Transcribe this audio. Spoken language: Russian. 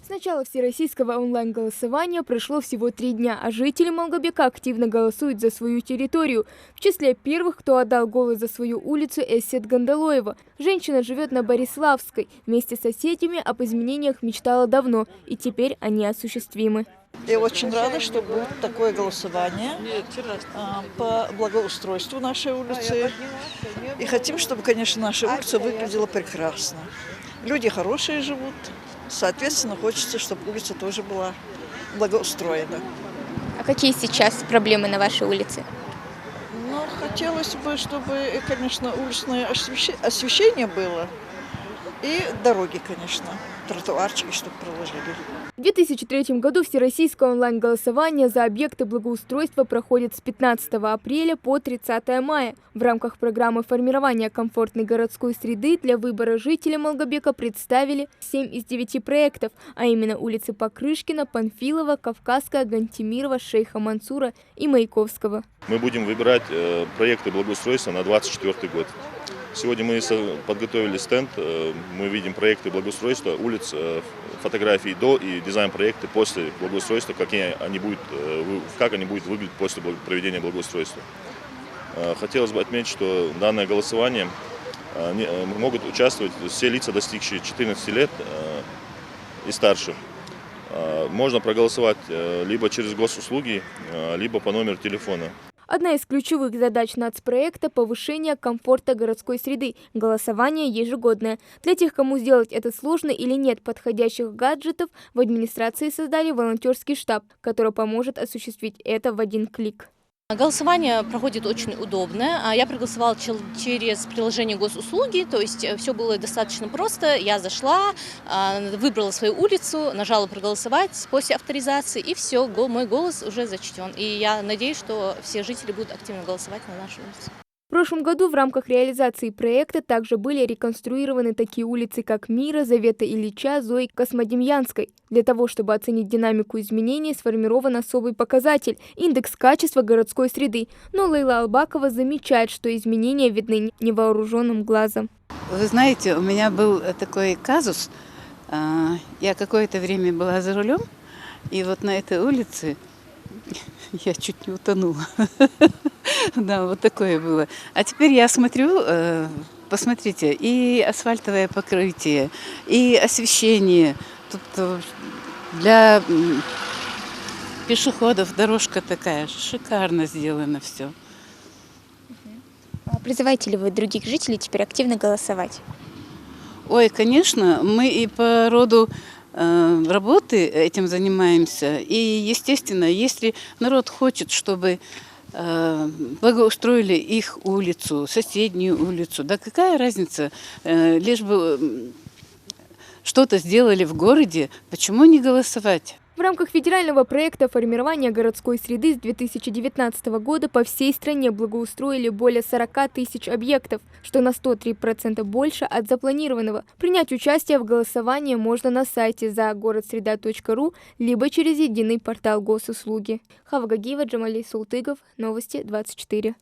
С начала всероссийского онлайн-голосования прошло всего 3 дня, а жители Малгобека активно голосуют за свою территорию. В числе первых, кто отдал голос за свою улицу, Эссет Гандалоева. Женщина живет на Бориславской. Вместе с соседями об изменениях мечтала давно, и теперь они осуществимы. Я очень рада, что будет такое голосование по благоустройству нашей улицы. И хотим, чтобы, конечно, наша улица выглядела прекрасно. Люди хорошие живут, соответственно, хочется, чтобы улица тоже была благоустроена. А какие сейчас проблемы на вашей улице? Но хотелось бы, чтобы, конечно, уличное освещение было. И дороги, конечно, тротуарчики, чтобы проложили. В 2003 году всероссийское онлайн-голосование за объекты благоустройства проходит с 15 апреля по 30 мая. В рамках программы формирования комфортной городской среды для выбора жителей Малгобека представили 7 из 9 проектов, а именно улицы Покрышкина, Панфилова, Кавказская, Гантемирова, Шейха Мансура и Маяковского. Мы будем выбирать проекты благоустройства на 2024 год. Сегодня мы подготовили стенд, мы видим проекты благоустройства улиц, фотографии до и дизайн-проекты после благоустройства, как они будут выглядеть после проведения благоустройства. Хотелось бы отметить, что данное голосование могут участвовать все лица, достигшие 14 лет и старше. Можно проголосовать либо через госуслуги, либо по номеру телефона. Одна из ключевых задач нацпроекта – повышение комфорта городской среды. Голосование ежегодное. Для тех, кому сделать это сложно или нет подходящих гаджетов, в администрации создали волонтерский штаб, который поможет осуществить это в один клик. Голосование проходит очень удобно. Я проголосовала через приложение госуслуги, то есть все было достаточно просто. Я зашла, выбрала свою улицу, нажала проголосовать после авторизации, и все, мой голос уже зачтен. И я надеюсь, что все жители будут активно голосовать на нашу улицу. В прошлом году в рамках реализации проекта также были реконструированы такие улицы, как Мира, Завета Ильича, Зои Космодемьянской. Для того, чтобы оценить динамику изменений, сформирован особый показатель – индекс качества городской среды. Но Лейла Албакова замечает, что изменения видны невооруженным глазом. Вы знаете, у меня был такой казус. Я какое-то время была за рулем, и вот на этой улице я чуть не утонула. Да, вот такое было. А теперь я смотрю, посмотрите, и асфальтовое покрытие, и освещение. Тут для пешеходов дорожка такая, шикарно сделано все. Призываете ли вы других жителей теперь активно голосовать? Ой, конечно, мы и по роду работы этим занимаемся. И, естественно, если народ хочет, чтобы благоустроили их улицу, соседнюю улицу, да какая разница, лишь бы что-то сделали в городе, почему не голосовать? В рамках федерального проекта формирования городской среды с 2019 года по всей стране благоустроили более 40 тысяч объектов, что на 103% больше от запланированного. Принять участие в голосовании можно на сайте загородсреда.ру либо через единый портал госуслуги. Хава Гагиева, Джамалей Султыгов, Новости 24.